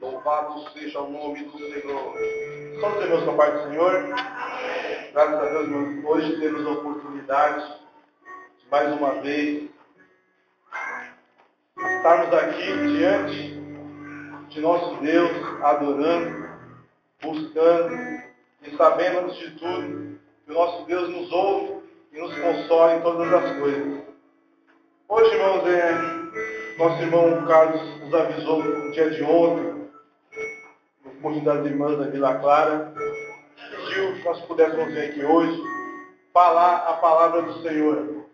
Louvado seja o nome do Senhor. Somos irmãos com a paz do Senhor. Graças a Deus, irmãos, hoje temos a oportunidade de mais uma vez estarmos aqui diante de nosso Deus, adorando, buscando e sabendo, antes de tudo, que o nosso Deus nos ouve e nos consola em todas as coisas. Hoje, irmãos, nosso irmão Carlos nos avisou no dia de ontem, no curso das irmãs da Vila Clara, pediu que nós pudéssemos vir aqui hoje falar a palavra do Senhor.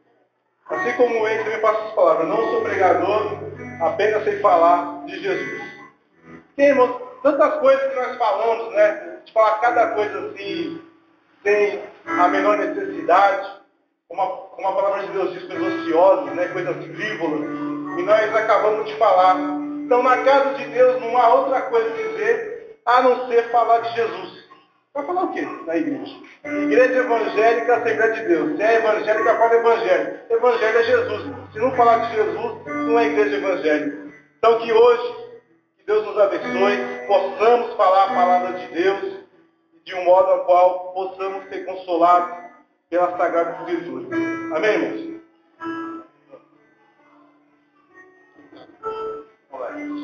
Assim como ele também passa as palavras, não sou pregador, apenas sei falar de Jesus. Porque, irmãos, tantas coisas que nós falamos, né? De falar cada coisa assim, sem a menor necessidade, como a palavra de Deus diz, coisas ociosas, né? Coisas frívolas, e nós acabamos de falar. Então, na casa de Deus, não há outra coisa a dizer, a não ser falar de Jesus. Vai falar o quê na igreja? Igreja evangélica, Assembleia de Deus. Se é evangélica, fala evangelho. Evangelho é Jesus. Se não falar de Jesus, não é igreja evangélica. Então, que hoje, que Deus nos abençoe, possamos falar a palavra de Deus de um modo ao qual possamos ser consolados pela Sagrada Escritura. Amém, irmãos?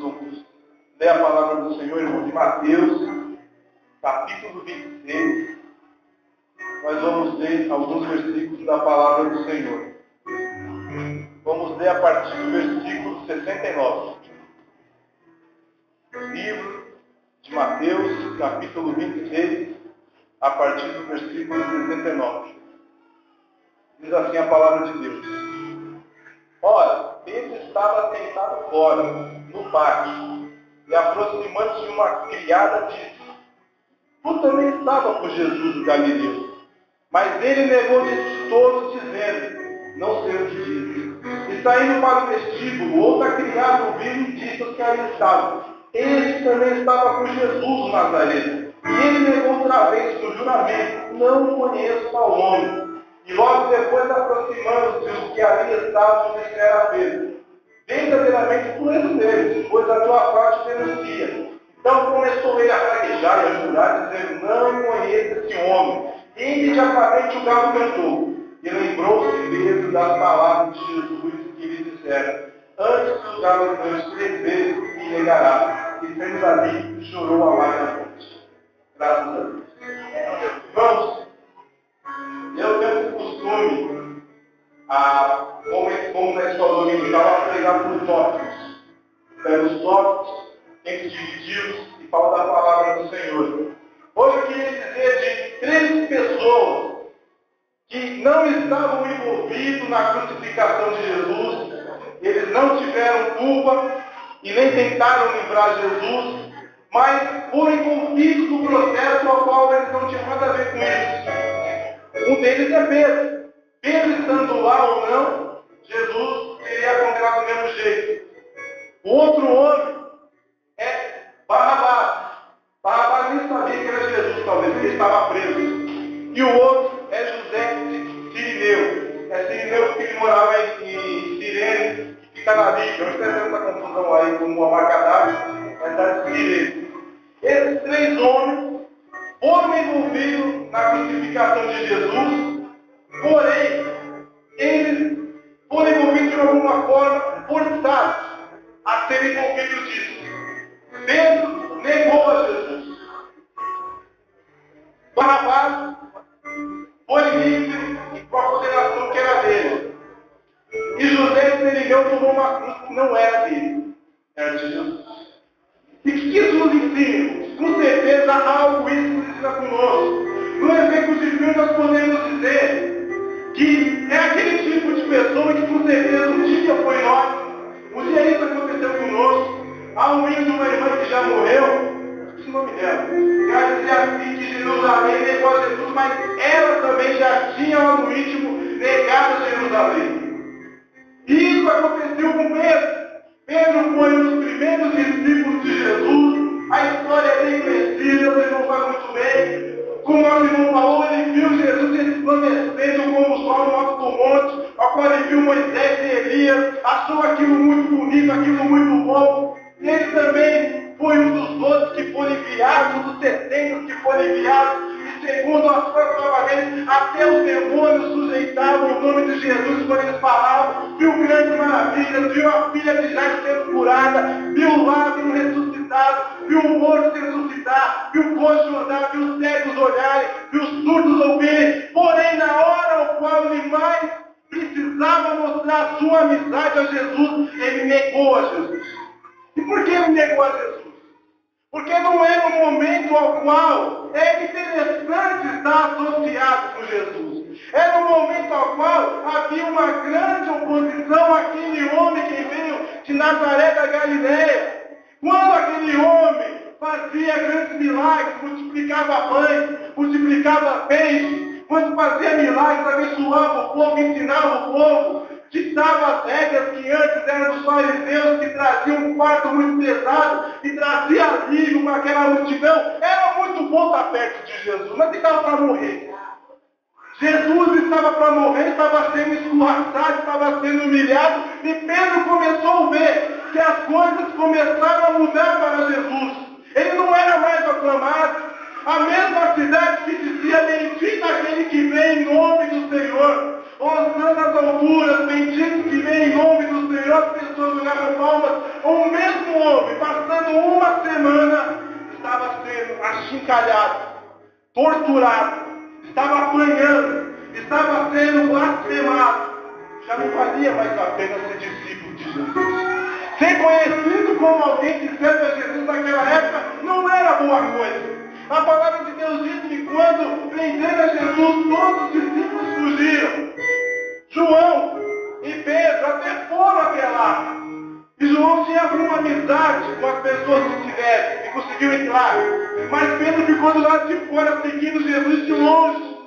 Vamos ler a palavra do Senhor, irmão, de Mateus, capítulo 26. Nós vamos ler alguns versículos da palavra do Senhor. Vamos ler a partir do versículo 69. Livro de Mateus, capítulo 26, a partir do versículo 69. Diz assim a palavra de Deus. Ora, Pedro estava sentado fora, no pátio, e aproximando-se de uma criada, disse: Tu também estava com Jesus o Galileu. Mas ele negou de todos, dizendo: Não sei o que diz. E saindo para o vestíbulo, outra criada ouviu e disse aos que ali estavam: Este também estava com Jesus o Nazareno. E ele negou outra vez com juramento: Não conheço tal homem. E logo depois, aproximando-se os que ali estavam, disseram a Pedro: Verdadeiramente tu és deles, pois a tua parte denuncia. Então começou ele a fraquejar e a jurar, dizendo: Não conheço esse homem. E imediatamente o galo cantou. E lembrou-se Pedro das palavras de Jesus que lhe disseram: Antes que o galo cante 3 vezes, me negará. E saindo dali, chorou amargamente. Graças a Deus. Vamos. Eu tenho o costume, como na escola dominical, a pregar por tópicos. Pego os tópicos, tento dividi-los e falo da palavra do Senhor. Hoje eu queria dizer de 3 pessoas que não estavam envolvidos na crucificação de Jesus, eles não tiveram culpa e nem tentaram livrar Jesus, mas foram envolvidos no processo ao qual eles não tinham nada a ver com isso. Um deles é Pedro. Pedro estando lá ou não, Jesus seria condenado do mesmo jeito. O outro homem é Barrabás. Barrabás nem sabia que era Jesus, talvez, ele estava preso. E o outro é José de Cirineu. É Cirineu que ele morava em Cirene, que fica na Líbia. Eu estou tendo essa confusão aí com o Amacadá, mas é de Cirene. Esses 3 homens foram envolvidos na crucificação de Jesus, porém, eles foram envolvidos de alguma forma forçados a serem envolvidos disso. Pedro negou a Jesus. Barrabás foi livre com a condenação que era dele. E José de Cirineu tomou uma cruz que não era dele, era de Jesus. E que isso nos ensina? Com certeza algo isso nos ensina conosco. No exemplo de filme nós podemos dizer que é aquele tipo de pessoa que com certeza um dia foi nós, um dia isso aconteceu conosco. Há um filho de uma irmã que já morreu, esqueci o nome dela, ela dizia assim que Jerusalém negou a Jesus, mas ela também já tinha lá no íntimo negado a Jerusalém. E isso aconteceu com Pedro. Pedro foi um dos primeiros discípulos de Jesus. A história é bem conhecida, você não sabe muito bem. Como o nosso irmão falou, ele viu Jesus resplandecendo como o sol no alto do monte. ao qual ele viu Moisés e Elias, achou aquilo muito bonito, aquilo muito bom. E ele também foi um dos 12 que foram enviados, um dos 70 que foram enviados. E segundo a sua prova dele, até os demônios sujeitavam o nome de Jesus quando eles falavam. Viu grandes maravilhas, viu a filha de Jairo sendo curada, viu o Lázaro ressuscitado, viu o morto ressuscitar, viu o coxo andar, viu os cegos olharem, viu os surdos ouvirem. Porém, na hora ao qual ele mais precisava mostrar a sua amizade a Jesus, ele negou a Jesus. E por que ele negou a Jesus? Porque não era um momento ao qual era interessante estar associado com Jesus. Era um momento ao qual havia uma grande oposição àquele homem que veio de Nazaré da Galileia. Quando aquele homem fazia grandes milagres, multiplicava pães, multiplicava peixes, quando fazia milagres, abençoava o povo, ensinava o povo, ditava as regras que antes eram dos fariseus, que traziam um fardo muito pesado e trazia alívio para aquela multidão. Era muito bom estar perto de Jesus, mas ele estava para morrer. Jesus estava para morrer, estava sendo escorraçado, estava sendo humilhado, e Pedro começou a ver que as coisas começaram a mudar para Jesus. Ele não era mais aclamado. A mesma cidade que dizia: bendito aquele que vem em nome do Senhor, Hosana nas alturas, bendito que vem em nome do Senhor, as pessoas olhavam palmas. O mesmo homem, passando uma semana, estava sendo achincalhado, torturado, estava apanhando, estava sendo blasfemado. Já não valia mais a pena ser discípulo de Jesus. Ser conhecido como alguém que serve a Jesus naquela época não era boa coisa. A palavra de Deus diz que quando prenderam a Jesus, todos os discípulos fugiram. João e Pedro até foram até lá. E João tinha alguma amizade com as pessoas que tiveram e conseguiu entrar. Mas Pedro ficou do lado de fora, seguindo Jesus de longe.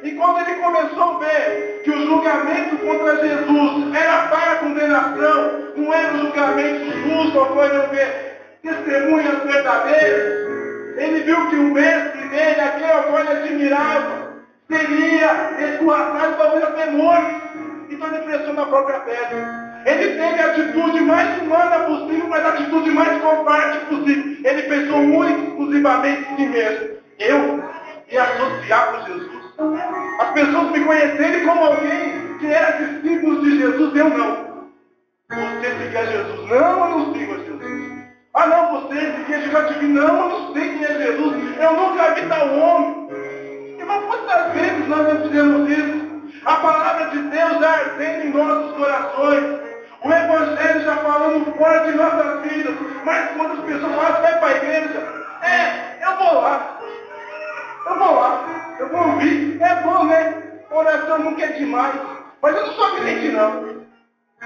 E quando ele começou a ver que o julgamento contra Jesus era para a condenação, não era um julgamento justo, ao qual ele ver testemunhas verdadeiras, ele viu que o mestre dele, aquele ao qual ele admirava, seria escorraçado, talvez até morto. Então ele pressionou na própria pele. Ele teve a atitude mais humana possível, mas a atitude mais covarde possível. Ele pensou muito exclusivamente em si mesmo. Eu me associar com Jesus. As pessoas me conhecerem como alguém que era discípulo de Jesus, eu não. Você seguia Jesus? Não, eu não sigo a Jesus. Ah não, você seguia Jesus? Não, eu não sei quem é Jesus. Eu nunca vi tal homem. E mas quantas vezes nós não fizemos isso? A palavra de Deus já ardendo em nossos corações. O Evangelho já falando forte em nossas vidas. Mas quando as pessoas falam: você vai para a igreja? Eu vou lá. Eu vou ouvir. É bom, né? Oração nunca é demais. Mas eu não sou crente, não.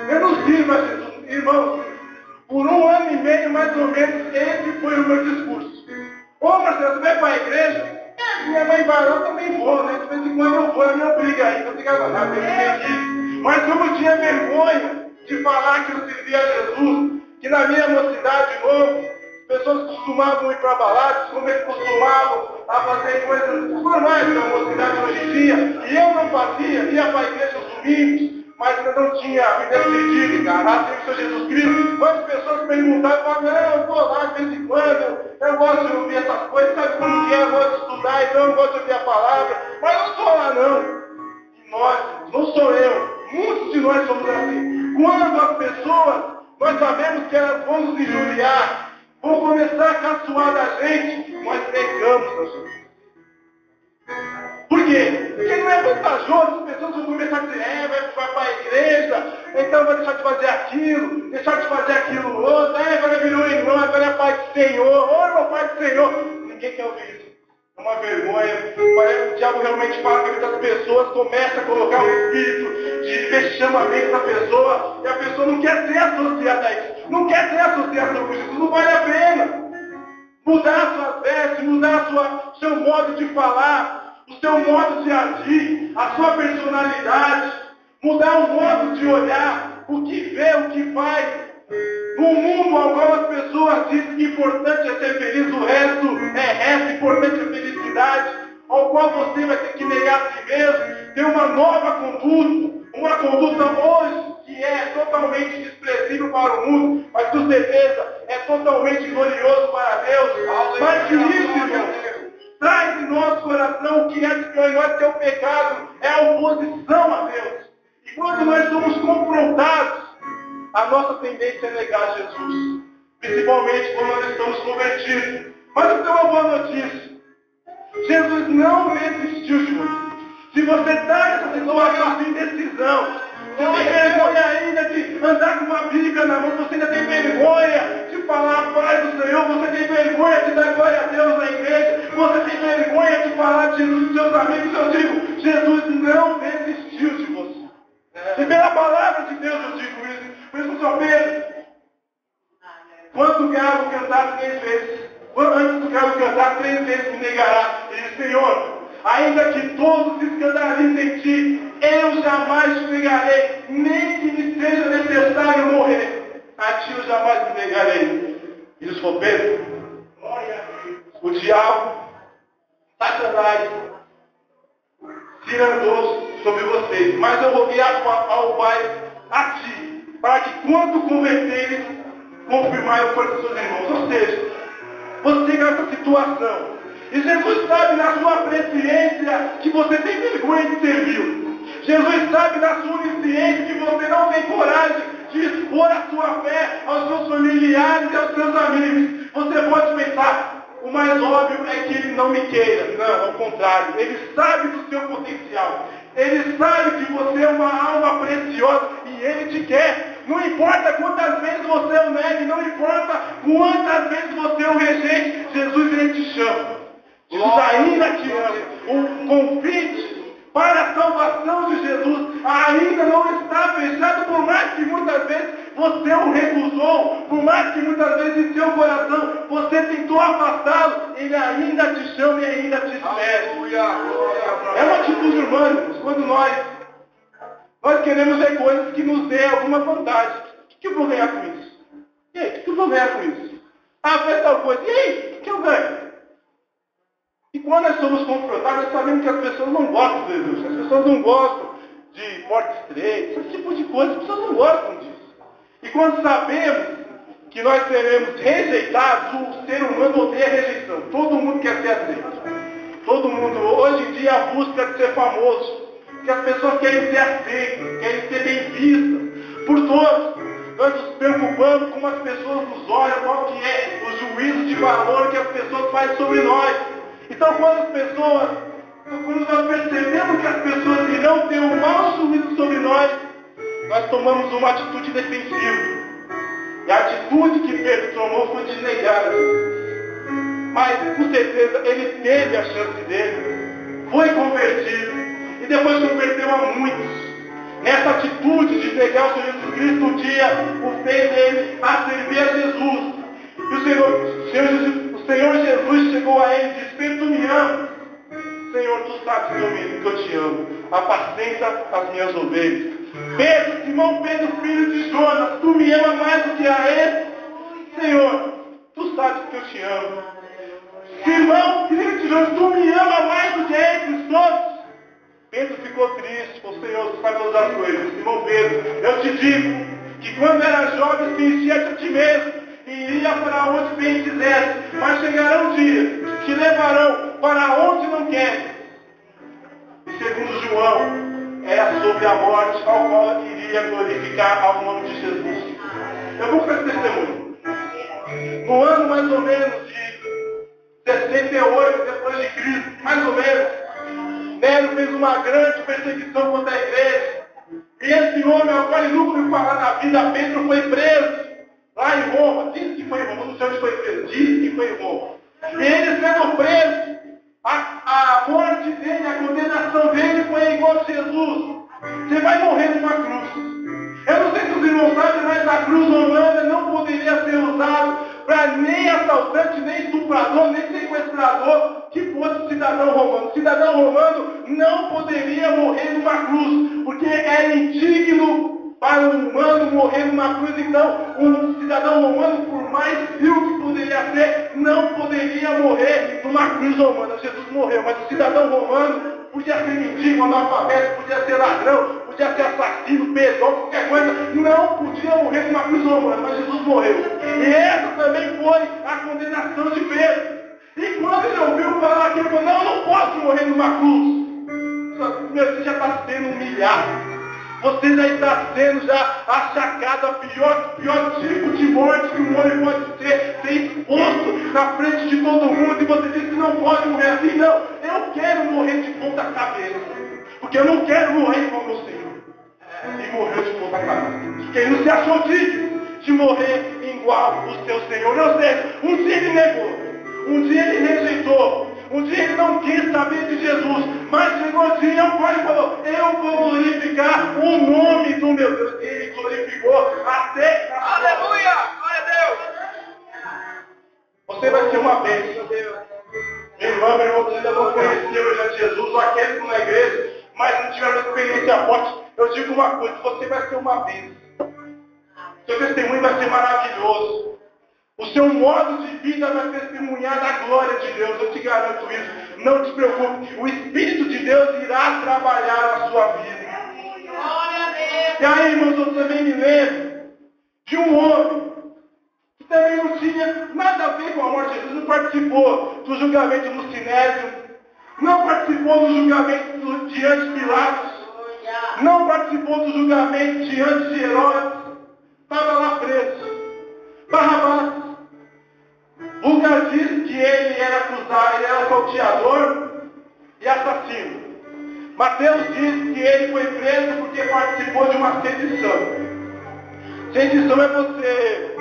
Eu não sirvo a Jesus. Irmãos, por 1 ano e meio, mais ou menos, esse foi o meu discurso. Ô, Marcelo, você vai para a igreja? Minha mãe vai lá, eu também vou, né? De vez em quando eu vou, ela me obriga aí, não obrigava nada, eu entendi. Mas como eu tinha vergonha de falar que eu servia a Jesus, que na minha mocidade de novo, as pessoas costumavam ir para baladas, como eles costumavam a fazer coisas normais na mocidade hoje em dia, e eu não fazia, ia para a igreja aos domingos, mas eu não tinha me decidido, cara, a serviço a Jesus Cristo. Quando as pessoas perguntavam, eu falava: não, eu vou lá de vez em quando, eu gosto de ouvir essas coisas, sabe como que é? Eu gosto de estudar, então eu gosto de ouvir a palavra, mas eu não estou lá não. E nós, não sou eu, muitos de nós somos assim. Quando as pessoas, nós sabemos que elas vão nos injuriar, vão começar a caçoar da gente, nós negamos a Jesus. Por quê? Porque não é vantajoso, as pessoas vão começar a dizer: vai para a igreja, então vai deixar de fazer aquilo, deixar de fazer aquilo outro, agora virou irmão, agora é pai do Senhor, ô irmão, pai do Senhor. Ninguém quer ouvir isso. É uma vergonha. Parece que o diabo realmente fala que muitas pessoas começam a colocar um espírito de vexamamento na pessoa, e a pessoa não quer ser associada a isso, não quer ter associação com Jesus, não vale a pena. Mudar suas vestes, mudar o seu modo de falar, o seu modo de agir, a sua personalidade, mudar o modo de olhar, o que vê, o que faz. No mundo ao qual as pessoas dizem que importante é ser feliz, o resto é resto, importante é felicidade, ao qual você vai ter que negar a si mesmo, ter uma nova conduta, uma conduta hoje que é totalmente desprezível para o mundo, mas com certeza é totalmente glorioso para Deus. Mas que isso, irmão, traz em nosso coração o que é de pior em nós, que é o pecado, é a oposição a Deus. E quando nós somos confrontados, a nossa tendência é negar Jesus, principalmente quando nós estamos convertidos. Mas eu tenho uma boa notícia: Jesus não desistiu de você. Se você está nessa situação de indecisão, você tem vergonha ainda de andar com uma Bíblia na mão, você ainda tem vergonha de falar a paz do Senhor, você tem vergonha de dar glória a Deus na igreja, você tem vergonha de falar de Jesus com seus amigos, eu digo, Jesus não desistiu de você. E pela palavra de Deus eu digo isso. Por isso, São Pedro, quando o galo cantar 3 vezes, antes do galo cantar 3 vezes me negará, ele diz, Senhor, ainda que todos se escandalizem em ti, eu jamais te negarei, nem que me seja necessário morrer. A ti eu jamais me negarei. E diz Pedro, o diabo, Satanás, se andou sobre vocês, mas eu roguei ao Pai a ti, para que quando converteres, confirmai o corpo dos seus irmãos. Ou seja, você nessa situação, e Jesus sabe na sua presciência que você tem vergonha de servir. Jesus sabe na sua onisciência que você não tem coragem de expor a sua fé aos seus familiares e aos seus amigos. Você pode pensar, o mais óbvio é que ele não me queira. Não, ao contrário. Ele sabe do seu potencial. Ele sabe que você é uma alma preciosa e ele te quer. Não importa quantas vezes você o negue, não importa quantas vezes você o rejeite, Jesus ele te chama. Jesus ainda te ama. O convite para a salvação de Jesus ainda não está fechado, por mais que muitas vezes você o recusou, por mais que muitas vezes em seu coração você tentou afastá-lo, ele ainda te chama e ainda te espera. É uma atitude humana, irmãos, quando nós queremos ver coisas que nos dê alguma vantagem. O que eu vou ganhar com isso? E aí, o que eu vou ganhar com isso? Ah, faz tal coisa. E aí, o que eu ganho? E quando nós somos confrontados, nós sabemos que as pessoas não gostam de Jesus. As pessoas não gostam de porta estreita, esse tipo de coisa. As pessoas não gostam disso. E quando sabemos que nós seremos rejeitados, o ser humano odeia rejeição. Todo mundo quer ser aceito. Todo mundo, hoje em dia, a busca de ser famoso. Que as pessoas querem ser aceitas, querem ser bem vistas por todos. Nós nos preocupamos como as pessoas nos olham, qual que é o juízo de valor que as pessoas fazem sobre nós. Então, quando nós percebemos que as pessoas irão ter um mau juízo sobre nós tomamos uma atitude defensiva. E a atitude que Pedro tomou foi de negar. Mas, com certeza, ele teve a chance dele, foi convertido, e depois converteu a muitos. Nessa atitude de negar o Senhor Jesus Cristo, um dia o fez ele a servir a Jesus. E o Senhor Jesus chegou a ele e disse: Pedro, tu me amas? Senhor, tu sabes que eu te amo. Apacenta as minhas ovelhas. Pedro, Simão Pedro, filho de Jonas, tu me amas mais do que a ele? Senhor, tu sabes que eu te amo. Simão, filho de Jonas, tu me amas mais do que esses todos? Pedro ficou triste, o Senhor, tu sabe todas as coisas. Simão Pedro, eu te digo que quando era jovem se enchia de ti mesmo e iria para onde bem quisesse, mas chegarão dias que te levarão para onde não queres. E segundo João, era sobre a morte ao qual iria glorificar ao nome de Jesus. Eu vou com esse testemunho. No ano mais ou menos de 68 depois de Cristo, mais ou menos, Nero fez uma grande perseguição contra a igreja. E esse homem, ao qual ele nunca ouviu falar na vida, Pedro, foi preso lá em Roma. Diz que foi em Roma, não sei onde foi preso, diz que foi em Roma. E ele sendo preso, a morte dele, a condenação dele foi igual a Jesus. Você vai morrer numa cruz. Eu não sei se os irmãos sabem, mas a cruz romana não poderia ser usada para nem assaltante, nem estuprador, nem sequestrador que fosse cidadão romano. Cidadão romano não poderia morrer numa cruz, porque era indigno para um humano morrer numa cruz. Então, um cidadão romano, por mais vil que poderia ser, não poderia morrer numa cruz romana. Jesus morreu, mas o cidadão romano podia ser mendigo, analfabeto, podia ser ladrão, podia ser assassino, pedófilo, qualquer coisa, não podia morrer numa cruz romana, mas Jesus morreu. E essa também foi a condenação de Pedro. E quando ele ouviu falar aquilo, ele falou, não, eu não posso morrer numa cruz. Você já está sendo humilhado. Você já está sendo achacado a pior tipo de morte que um homem pode ser exposto na frente de todo mundo. E você diz que não pode morrer assim. Não, eu quero morrer de ponta cabeça. Porque eu não quero morrer como o Senhor. E morreu de ponta cabeça. Porque ele não se achou digno de morrer igual o seu Senhor. Ou seja, um dia ele negou. Um dia ele rejeitou. Um dia ele não quis saber de Jesus. Mas chegou o dia ao qual ele falou, eu vou glorificar o nome do meu Deus. E ele glorificou até a Aleluia! Glória a Deus! Você vai ser uma bênção. Meu irmão, você ainda não conheceu já Jesus, ou aqueles que estão na igreja, mas não tiveram uma experiência forte. Eu digo uma coisa, você vai ser uma bênção. Seu testemunho vai ser maravilhoso. O seu modo de vida vai testemunhar da glória de Deus. Eu te garanto isso. Não te preocupe. O Espírito de Deus irá trabalhar na sua vida. Glória a Deus! E aí, irmãos, eu também me lembro de um homem que também não tinha nada a ver com a morte de Jesus. Não participou do julgamento no Sinédrio. Não participou do julgamento diante de Pilatos. Não participou do julgamento diante de Herodes. Estava lá preso. Barrabás. Lucas diz que ele era acusado, ele era salteador e assassino. Mateus diz que ele foi preso porque participou de uma sedição. Sedição é você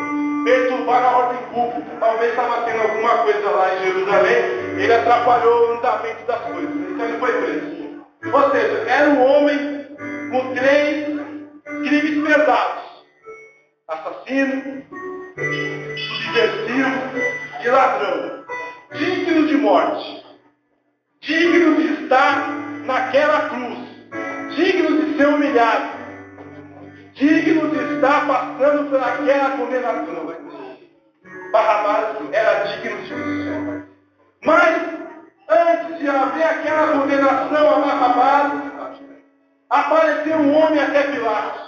perturbar a ordem pública. Talvez estava tendo alguma coisa lá em Jerusalém, ele atrapalhou o andamento das coisas. Então ele foi preso. Ou seja, era um homem com 3 crimes pesados. Assassino, subversivo e ladrão. Digno de morte. Digno de estar naquela cruz. Digno de ser humilhado. Digno de estar passando por aquela condenação. Barrabás era digno disso. Mas, antes de haver aquela condenação a Barrabás, apareceu um homem até Pilatos.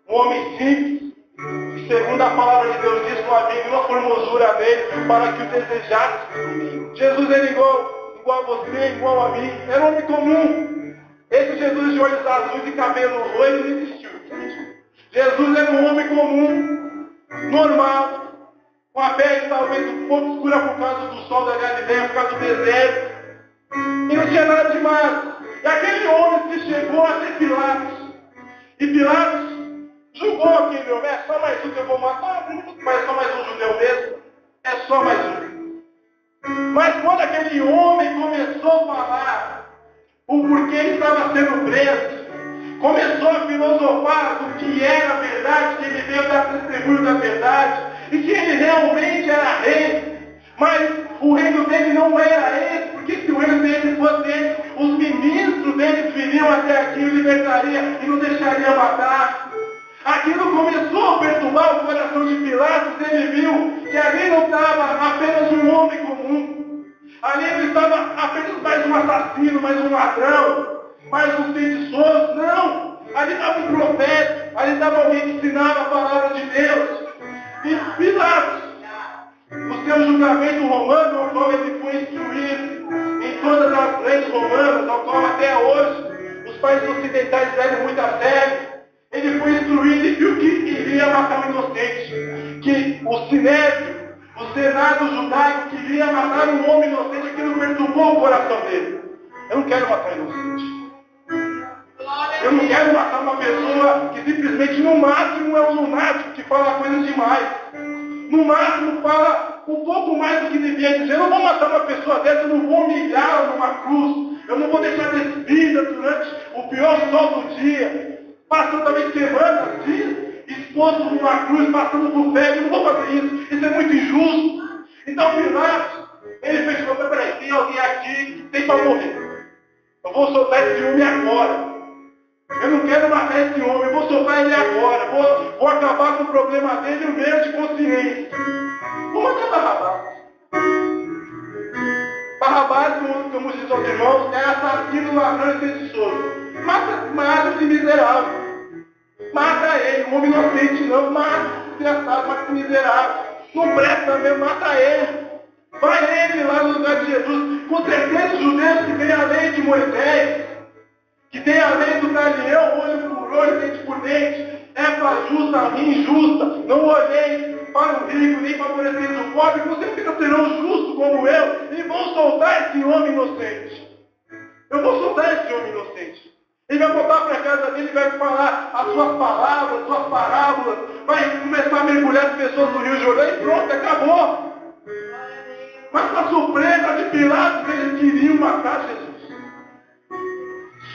Um homem simples, que segundo a palavra de Deus diz, não havia nenhuma formosura nele para que o desejasse. Jesus era igual a você, igual a mim. Era um homem comum. Esse Jesus de olhos azuis e cabelo loiro não existiu. Jesus era um homem comum, normal, com a pele talvez um pouco escura por causa do sol da Galileia, por causa do deserto. E não tinha nada demais. E aquele homem que chegou até Pilatos. E Pilatos julgou aquele homem, é só mais um que eu vou matar, mas é só mais um judeu mesmo, é só mais um. Mas quando aquele homem começou a falar o porquê ele estava sendo preso, começou a filosofar do que era a verdade, que ele veio dar testemunho da verdade, e que ele realmente era rei, mas o reino dele não era esse, porque se o reino dele fosse esse, os ministros deles viriam até aqui e o libertaria e não deixaria matar. Aquilo começou a perturbar o coração de Pilatos. Ele viu que ali não estava apenas um homem comum. Ali ele estava apenas mais um assassino, mais um ladrão, mais um sedicioso. Não! Ali estava um profeta. Ali estava alguém que ensinava a palavra de Deus. E Pilatos, o seu julgamento romano, ao qual ele foi instruído em todas as leis romanas, ao qual até hoje os países ocidentais levam muito a sério, ele foi instruído e viu que iria matar um inocente. Que o Sinédrio, o Senado judaico, queria matar um homem inocente. Aquilo perturbou o coração dele. Eu não quero matar um inocente. Eu não quero matar uma pessoa que simplesmente no máximo é um lunático, que fala coisas demais. No máximo fala um pouco mais do que devia dizer. Eu não vou matar uma pessoa dessa, eu não vou humilhá-la numa cruz. Eu não vou deixar despida durante o pior sol do dia. Passando talvez semanas, dias, exposto numa cruz, passando por febre. Eu não vou fazer isso. Isso é muito injusto. Então Pilatos, ele fez, peraí, tem alguém aqui que tem para morrer. Eu vou soltar esse homem agora. Eu não quero matar esse homem, eu vou soltar ele agora. Vou acabar com o problema dele e o meu de consciência. Vou matar Barrabás. Barrabás, como diz aos irmãos, é assassino, ladrão e sedicioso. Mata esse miserável. Mata ele, um homem inocente não, mata esse desgraçado, mata esse miserável. Não presta mesmo, mata ele. Vai ele lá no lugar de Jesus. Com certeza os judeus que têm a lei de Moisés, que tem a lei do galeão, olho por olho, dente por dente, para justa, injusta. Não olhei para o rico, nem favoreceis o pobre, com certeza serão justos como eu, e vão soltar esse homem inocente. Eu vou soltar esse homem inocente. Ele vai voltar para a casa dele e vai falar as suas palavras, suas parábolas, vai começar a mergulhar as pessoas no Rio Jordão e pronto, acabou. Mas para surpresa de Pilatos, eles queriam matar Jesus.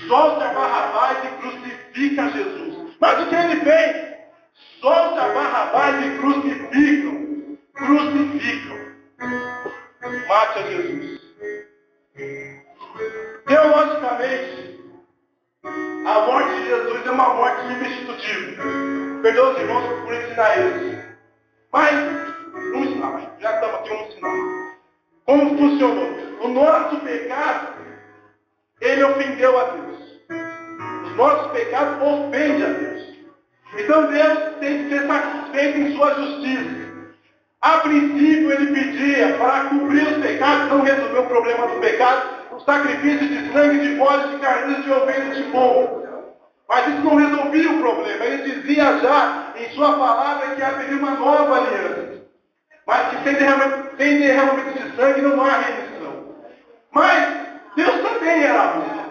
Solta Barrabás e crucifica Jesus. Mas o que ele fez? Solta Barrabás e crucificam. Crucificam. Mate a Jesus. Teologicamente, a morte de Jesus é uma morte substitutiva. Perdoa os irmãos por ensinar eles. Mas, vamos ensinar. Já estamos aqui, vamos ensinar. Como funcionou? O nosso pecado, ele ofendeu a Deus. Os nossos pecados ofendem a Deus. Então Deus tem que ser satisfeito em sua justiça. A princípio ele pedia para cobrir os pecados, não resolver o problema do pecado, o sacrifício de sangue, de bodes, de carneiros, de ovelhas, de pombo. Mas isso não resolvia o problema. Ele dizia já em sua palavra que haveria uma nova aliança. Mas que sem derramamento de sangue não há remissão. Mas Deus também era amor.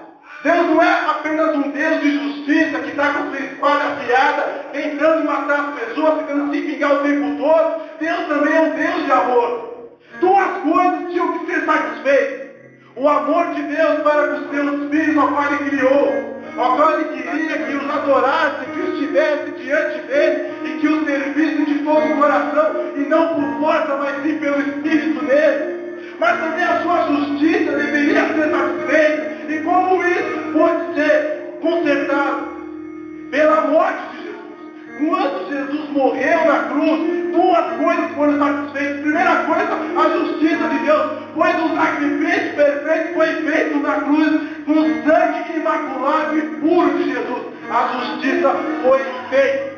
Deus não é apenas um Deus de justiça que está com sua espada afiada, tentando matar as pessoas, tentando se vingar o tempo todo. Deus também é um Deus de amor. Duas coisas tinham que ser satisfeitas. O amor de Deus para com os seus filhos, ao qual Ele criou, ao qual Ele queria que os adorasse, que os tivesse diante dele e que os servisse de todo o coração, e não por força, mas sim pelo Espírito dele. Mas também a sua justiça deveria ser satisfeita. E como isso pode ser consertado? Pela morte de Jesus. Quando Jesus morreu na cruz, duas coisas foram satisfeitas. Primeira coisa, a justiça de Deus, pois o sacrifício perfeito foi feito na cruz, com o sangue imaculado e puro de Jesus. A justiça foi feita.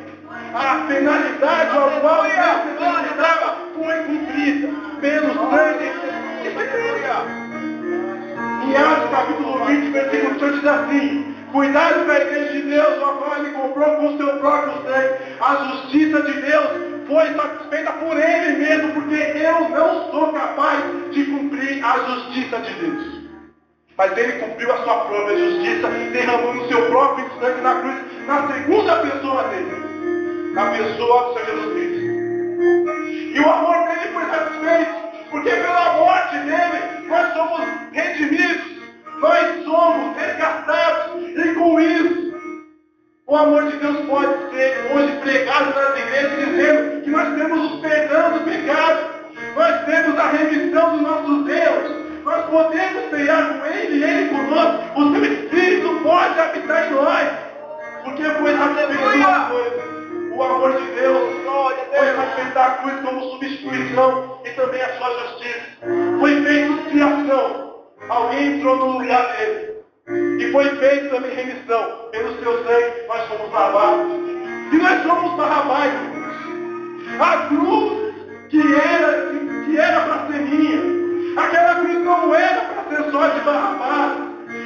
A penalidade ao qual Deus necessitava foi cumprida pelo sangue. Em Atos capítulo 20, versículo 18 diz assim: cuidado com a igreja de Deus, a qual Ele comprou com o seu próprio sangue. A justiça de Deus foi satisfeita por Ele mesmo, porque eu não sou capaz de cumprir a justiça de Deus. Mas Ele cumpriu a sua própria justiça, derramando o seu próprio sangue na cruz, na segunda pessoa dele, na pessoa do Senhor Jesus Cristo. E o amor dele foi satisfeito, porque pela morte dele nós somos redimidos, nós somos resgatados, e com isso o amor de Deus pode ser hoje pregado nas igrejas, dizendo que nós temos o perdão do pecado, nós temos a remissão dos nossos erros, nós podemos ceiar com Ele e Ele conosco, o seu Espírito pode habitar em nós, porque foi satisfeito uma coisa. O amor de Deus foi satisfeito a cruz como substituição e também a sua justiça. Foi feita expiação. Alguém entrou no lugar dele. E foi feita também remissão. Pelo seu sangue nós somos lavados. E nós somos Barrabás. A cruz que era para ser minha. Aquela cruz não era para ser só de Barrabás.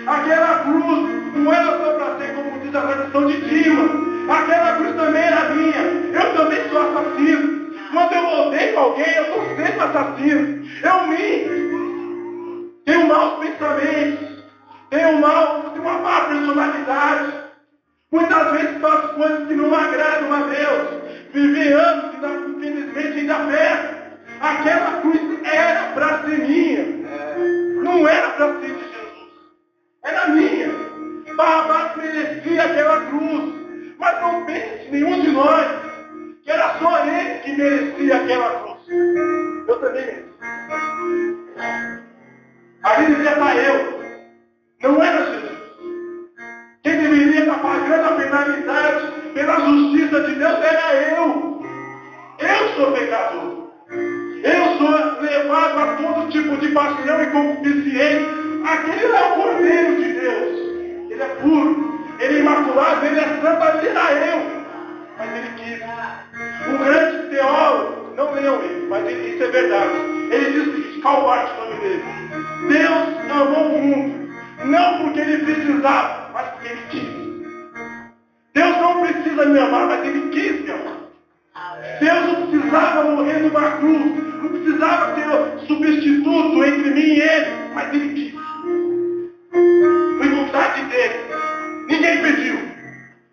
Aquela cruz não era só para ser, como diz a tradição, de Dima. Aquela cruz também era minha. Eu também sou assassino. Quando eu odeio alguém, eu sou sempre assassino. Eu minto. Tenho maus pensamentos. Tenho uma má personalidade. Muitas vezes faço coisas que não agradam a Deus. Vivi anos e infelizmente ainda peco. Aquela cruz era para ser minha. Não era para ser de Jesus. Era minha. Barrabás merecia aquela cruz. Mas não pense nenhum de nós que era só ele que merecia aquela cruz. Eu também merecia. Ali deveria estar eu. Não era Jesus. Quem deveria estar pagando a penalidade pela justiça de Deus era eu. Eu sou pecador. Eu sou levado a todo tipo de paixão e concupiscência. Aquele é o Cordeiro de Deus. Ele é puro. Ele é imaculado, ele é santo, ele era eu. Mas ele quis. Um grande teólogo, não leiam ele, mas isso é verdade. Ele diz o seguinte, Karl Barth, o nome dele. Deus amou o mundo, não porque ele precisava, mas porque ele quis. Deus não precisa me amar, mas ele quis me amar. Deus não precisava morrer numa cruz, não precisava ter um substituto entre mim e ele, mas ele quis. Foi vontade dele. Ninguém pediu,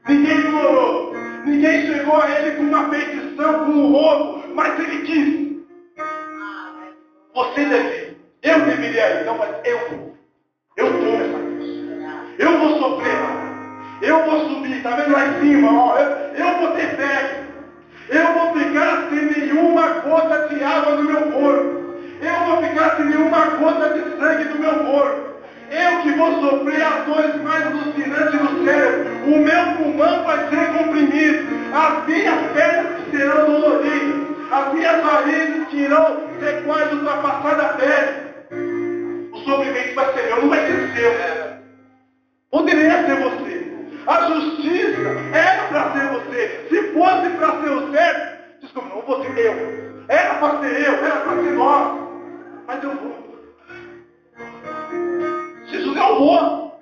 ninguém implorou, ninguém chegou a ele com uma petição, com um roubo, mas ele quis. Você deveria, eu deveria ir, não, mas eu vou. Eu tomo essa cruz. Eu vou sofrer lá. Eu vou subir, tá vendo lá em cima? Ó, eu vou ter fé. Eu vou ficar sem nenhuma gota de água no meu corpo. Eu vou ficar sem nenhuma gota de sangue no meu corpo. Eu que vou sofrer as dores mais alucinantes do cérebro. O meu pulmão vai ser comprimido. As minhas pernas serão doloridas. As minhas varizes que irão ser quase ultrapassar da pele. O sofrimento vai ser meu, não vai ser seu. Poderia ser você. A justiça era para ser você. Se fosse para ser o certo, desculpa, não vou ser eu. Era para ser eu, era para ser nós. Mas eu vou. Jesus, eu vou.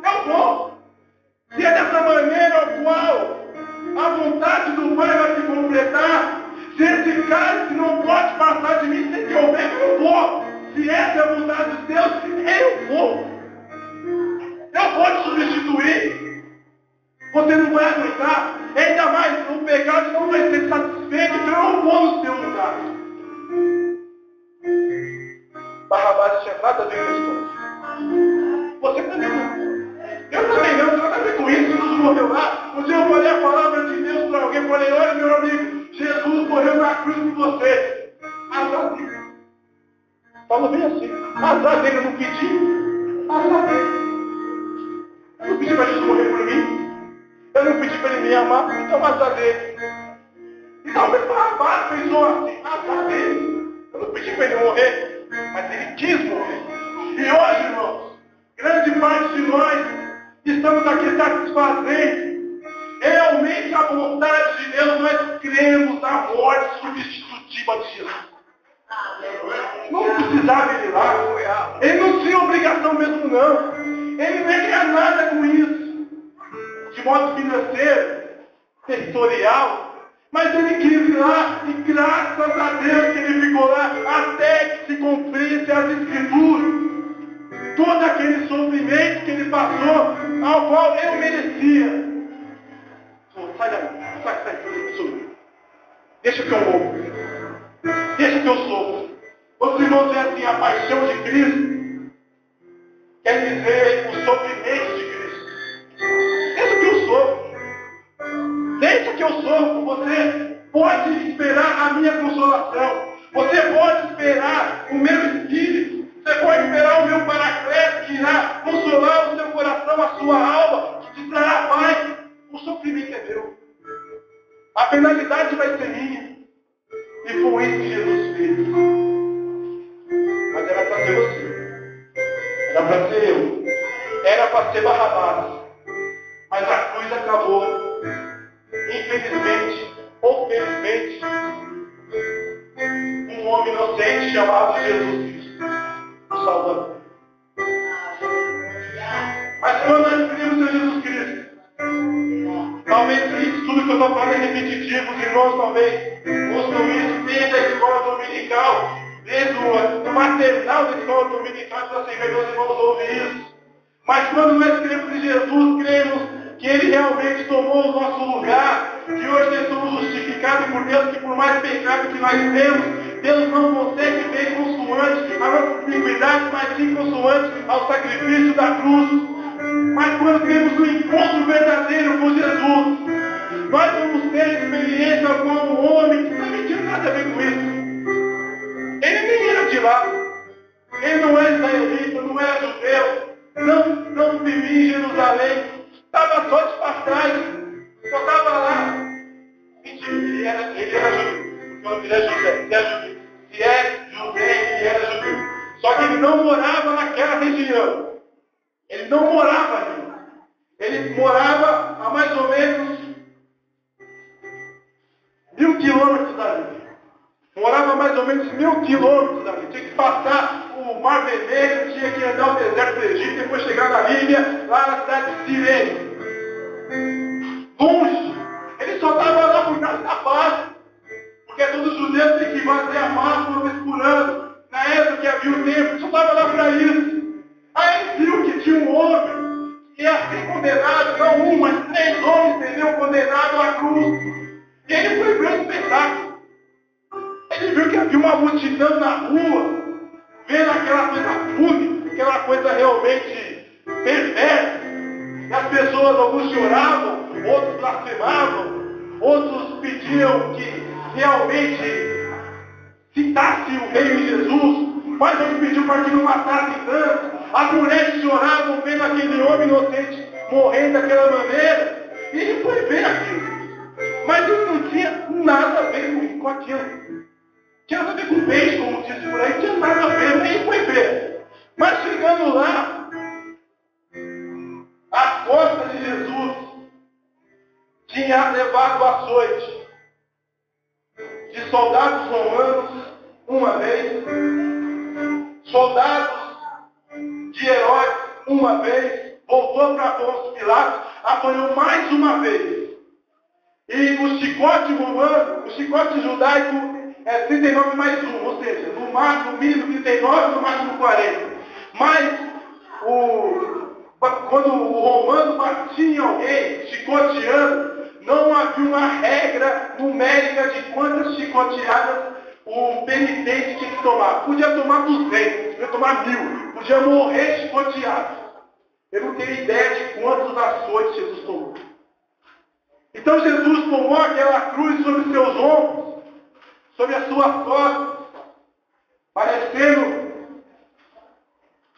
Eu vou. Se é dessa maneira ao qual a vontade do Pai vai se completar, se esse cálice não pode passar de mim sem que eu beba, eu vou. Se essa é a vontade de Deus, eu vou. Eu vou te substituir. Você não vai aguentar. Ainda mais, o pecado não vai ser satisfeito, então eu não vou no seu lugar. Barrabás tinha nada a ver com a história. Você também não. Eu também não, nada a ver com isso. Jesus morreu lá. Um dia eu falei a palavra de Deus para alguém, falei, olha meu amigo, Jesus morreu na cruz por você. Azar dele. Falou bem assim. Azar dele, eu não pedi. Azar dele. Eu não pedi para Jesus morrer por mim. Eu não pedi para ele me amar, então azar dele. E talvez Barrabás pensou assim, azar dele. Eu não pedi para ele morrer, mas ele quis morrer. E hoje, irmãos, grande parte de nós estamos aqui satisfazendo realmente a vontade de Deus. Nós cremos na morte substitutiva de Jesus. Não precisava ele ir lá. Ele não tinha obrigação mesmo não. Ele não ia ganhar nada com isso. De modo financeiro, territorial, mas ele quis ir lá e graças a Deus que ele ficou lá até que se cumprisse as escrituras. Todo aquele sofrimento que ele passou, ao qual eu merecia. Sai daí, sai. Deixa que eu morro. Deixa que eu sofro. Os irmãos dizem assim, a paixão de Cristo quer dizer o sofrimento de Cristo. Deixa que eu sofro. Deixa que eu sofro. Você pode esperar a minha consolação. Você pode esperar o meu espírito. Você pode esperar o meu paracleto que irá consolar o seu coração, a sua alma, que te trará paz. O sofrimento é meu. A penalidade vai ser minha. E foi isso que Jesus fez. Mas era para ser você. Era para ser eu. Era para ser Barrabás. Mas a cruz acabou. Infelizmente, ou felizmente, um homem inocente chamado Jesus Cristo, o Salvador. Mas quando nós pedimos a Jesus Cristo, talvez isso tudo que eu estou falando é repetitivo, os irmãos talvez ouçam isso desde a escola dominical, desde o maternal da escola dominical, então assim, meus irmãos ouvem isso. Mas quando nós cremos em Jesus, cremos que Ele realmente tomou o nosso lugar, que hoje nós somos justificados por Deus, que por mais pecado que nós temos, Deus não consegue ver consoante a nossa iniquidade, mas sim consoante ao sacrifício da cruz. Mas quando temos um encontro verdadeiro com Jesus, nós vamos ter experiência com um homem que também tinha nada a ver com isso. Ele nem era de lá. Ele não era israelita, não era judeu. Não vivia em Jerusalém. Estava só de passagem. Só estava lá. Mentira, ele era judeu. Porque o nome dele é José. Se é judeu, ele era judeu. Só que ele não morava naquela região. Ele não morava ali. Ele morava a mais ou menos 1.000 quilômetros dali. Morava a mais ou menos 1.000 quilômetros dali. Tinha que passar o Mar Vermelho, tinha que andar o deserto do Egito, depois chegar na Líbia, lá na cidade de Cirene. Longe. Ele só estava lá por causa da paz. Porque todos os judeus têm que fazer a paz uma vez por ano. Na época que havia o templo, só estava lá para isso. Aí ele viu que tinha um homem que ia ser condenado, não um, mas 3 homens seriam condenados à cruz. E ele foi ver o espetáculo. Ele viu que havia uma multidão na rua, vendo aquela coisa fúnebre, aquela coisa realmente perversa. E as pessoas, alguns choravam, outros blasfemavam, outros pediam que realmente citasse o rei Jesus, mas outros pediam para que não matassem tanto. As mulheres choravam vendo aquele homem inocente morrendo daquela maneira. E ele foi ver aquilo. Mas ele não tinha nada a ver com aquilo. Tinha nada a ver com peixe, como disse por aí, tinha nada a ver, nem foi ver. Mas chegando lá, às costas de Jesus, tinha levado açoite de soldados romanos, uma vez, soldados de Herodes, uma vez, voltou para Pôncio Pilatos, apanhou mais uma vez. E o chicote romano, o chicote judaico, é 39 mais 1, ou seja, no máximo, mínimo 39, no máximo 40. Mas, quando o romano batia em alguém, chicoteando, não havia uma regra numérica de quantas chicoteadas o penitente tinha que tomar. Podia tomar 200, podia tomar 1.000, podia morrer chicoteado. Eu não tenho ideia de quantos açoites Jesus tomou. Então Jesus tomou aquela cruz sobre seus ombros, sobre as suas costas, parecendo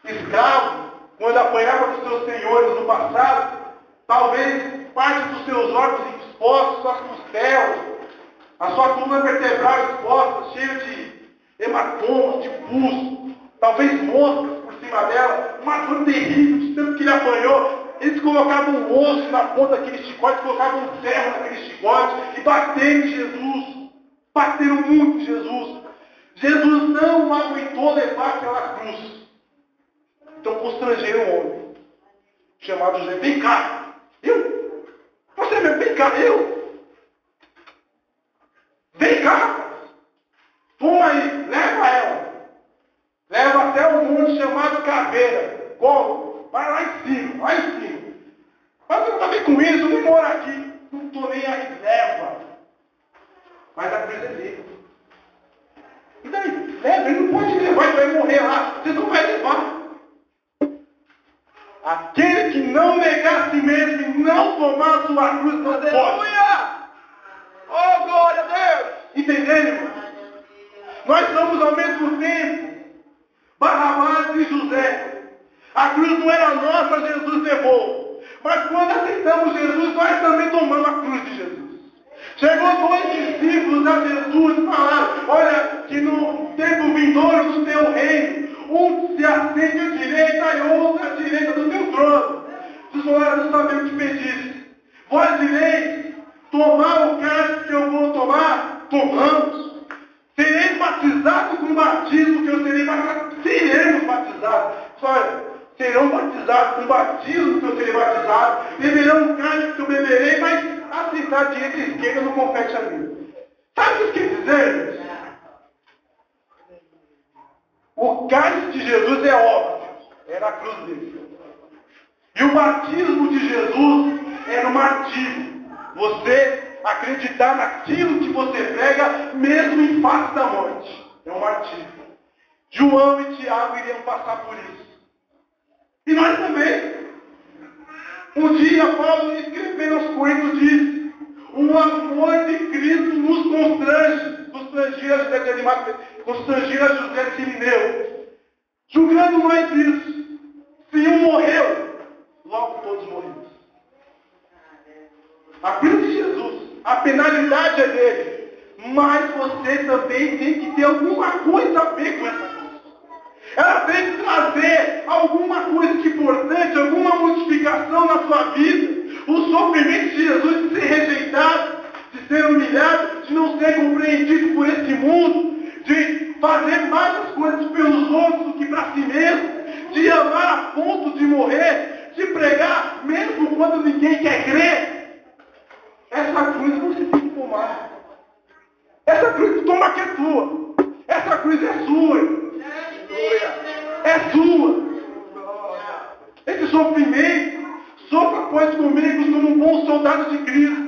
escravo, quando apanhava dos seus senhores no passado, talvez parte dos seus órgãos expostos, suas costelas, a sua coluna vertebral exposta, cheia de hematomas, de pus, talvez moscas por cima dela, uma dor terrível, de tanto que ele apanhou. Eles colocavam um osso na ponta daquele chicote, colocavam um ferro naquele chicote e bateram em Jesus. Bateram muito em Jesus. Jesus não aguentou levar aquela cruz. Então constrangeram um homem chamado José. Vem cá. Eu? Você mesmo, vem cá. Eu? Vem cá. Toma aí, leva ela. Leva até um monte chamado Caveira. Como? Vai lá em cima, lá em cima. Mas você não está bem com isso, eu não moro aqui. Não estou nem aí, leva. Mas a cruz é dele. E daí? Leva, ele não pode levar, ele vai morrer lá. Você não vai levar. Aquele que não negar a si mesmo e não tomar a sua cruz não pode. Aleluia! Oh, glória a Deus! Entenderam, irmão? Nós somos ao mesmo tempo Barrabás e José. A cruz não era nossa, Jesus levou. Mas quando aceitamos Jesus, nós também tomamos a cruz de Jesus. Chegou 2 discípulos a Jesus e falaram: olha, que no tempo vindouro do teu reino, um se assente à direita e outro à direita do teu trono. Jesus falou: não sabemos o que pedis. Vós direis tomar o cálice que eu vou tomar? Tomamos. Sereis batizados com o batismo que eu serei batizado? Seremos batizados. Olha, serão batizados com o batismo que eu serei batizado. Beberão um cálice que eu beberei, mas aceitar a direita e a esquerda não compete a mim. Sabe o que quer dizer? O cálice de Jesus é óbvio. Era a cruz dele. E o batismo de Jesus era o martírio. Você acreditar naquilo que você prega, mesmo em face da morte. É um martírio. João e Tiago iriam passar por isso. E nós também. Um dia Paulo, escrevendo aos Coríntios, diz: o amor de Cristo nos constrange. Constrangir a José de Arimateia, constrangir a José de Sirineu. Julgando nós isso. Se um morreu, logo todos morremos. A cruz de Jesus, a penalidade é dele. Mas você também tem que ter alguma coisa a ver com essa cruz. Ela tem que trazer alguma coisa de importante, alguma modificação na sua vida. O sofrimento de Jesus de ser rejeitado, de ser humilhado, de não ser compreendido por esse mundo, de fazer mais as coisas pelos outros do que para si mesmo, de amar a ponto de morrer, de pregar mesmo quando ninguém quer crer. Essa cruz você tem que tomar. Essa cruz toma que é tua. Essa cruz é sua. É sua. Esse sofrimento, sofra pois comigo como um bom soldado de Cristo.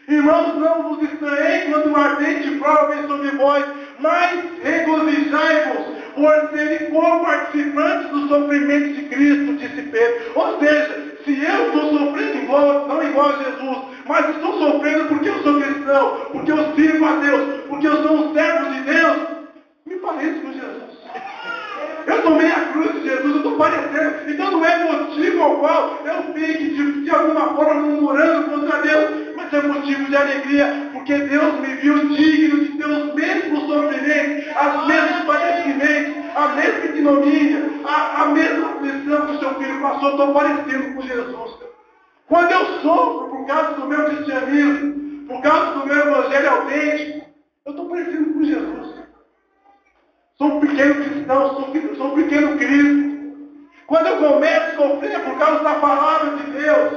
Irmãos, não vos estranhei quando uma ardente prova vem sobre vós, mas regozijai-vos por serem co-participantes do sofrimento de Cristo, disse Pedro. Ou seja, se eu estou sofrendo igual, não igual a Jesus, mas estou sofrendo porque eu sou cristão, porque eu sirvo a Deus, porque eu sou um servo de Deus, me pareço com Jesus. Eu tomei a cruz de Jesus, eu estou parecendo. Então não é motivo ao qual eu fique de alguma forma murmurando contra Deus, mas é motivo de alegria, porque Deus me viu digno de ter os mesmos sofrimentos, as mesmas padecimentos, a mesma ignomínia, a mesma aflição que o seu filho passou. Estou parecendo com Jesus. Quando eu sofro por causa do meu cristianismo, por causa do meu evangelho autêntico, eu estou parecendo com Jesus. Sou um pequeno cristão, sou um pequeno Cristo. Quando eu começo a sofrer por causa da palavra de Deus,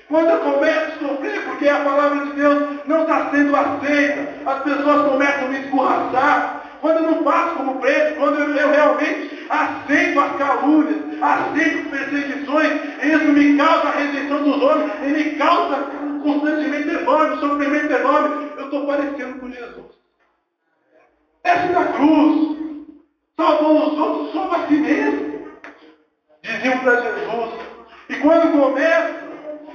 quando eu começo a sofrer porque a palavra de Deus não está sendo aceita, as pessoas começam a me escorraçar. Quando eu não faço como preso, quando eu realmente aceito as calúnias, aceito perseguições, isso me causa a rejeição dos homens, e me causa constantemente enorme, sofrimento enorme. Eu estou parecendo com Jesus. Desce da cruz, salvou os outros, salva a si mesmo, diziam para Jesus. E quando começam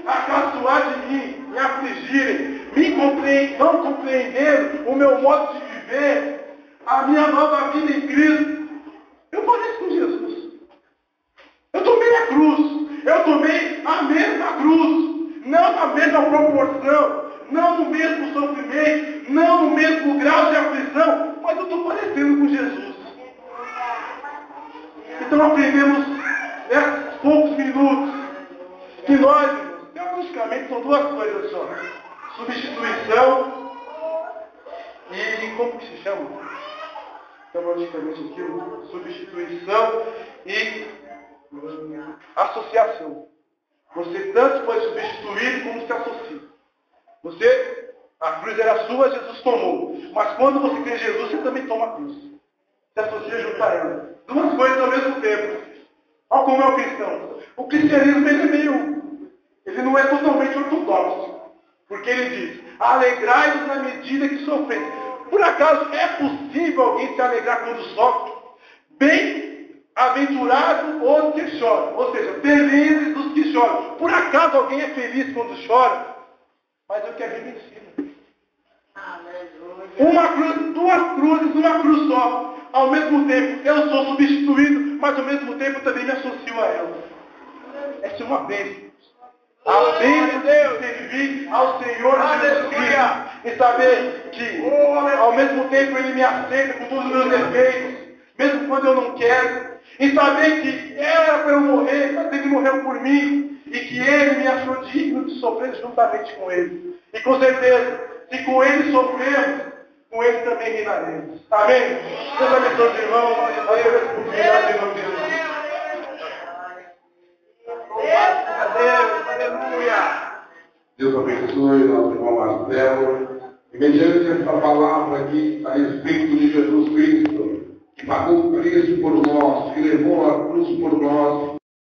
a caçoar de mim, me afligirem, não compreendendo o meu modo de viver, a minha nova vida em Cristo, eu pareço com Jesus. Eu tomei a cruz, eu tomei a mesma cruz, não na mesma proporção, não no mesmo sofrimento, não no mesmo grau de aflição, mas eu estou parecendo com Jesus. Então aprendemos nesses poucos minutos que nós, irmãos, teologicamente são duas coisas só: substituição e como que se chama? Teologicamente aquilo, substituição e associação. Você tanto foi substituído como se associa. A cruz era sua, Jesus tomou. Mas quando você crê em Jesus, você também toma a cruz. Se associa junto a ela. Duas coisas ao mesmo tempo. Olha como é o cristão. O cristianismo ele não é totalmente ortodoxo. Porque ele diz: alegrai-vos na medida que sofreis. Por acaso é possível alguém se alegrar quando sofre? Bem-aventurado os que choram. Ou seja, felizes os que choram. Por acaso alguém é feliz quando chora? Mas eu quero vir em cima. Uma cruz, duas cruzes, uma cruz só. Ao mesmo tempo, eu sou substituído, mas ao mesmo tempo eu também me associo a ela. Essa é uma bênção. A bênção de servir ao Senhor Jesus Cristo. E saber que, ao mesmo tempo, Ele me aceita com todos os meus defeitos, mesmo quando eu não quero. E saber que era para eu morrer, mas Ele morreu por mim. E que Ele me achou digno de sofrer juntamente com Ele. E com certeza, se com Ele sofremos, com Ele também reinaremos. Amém? Deus abençoe os irmãos. Obrigado em nome de Jesus. Deus abençoe nosso irmão Marcelo. E mediante essa palavra aqui a respeito de Jesus Cristo, que pagou o preço por nós, que levou a cruz por nós,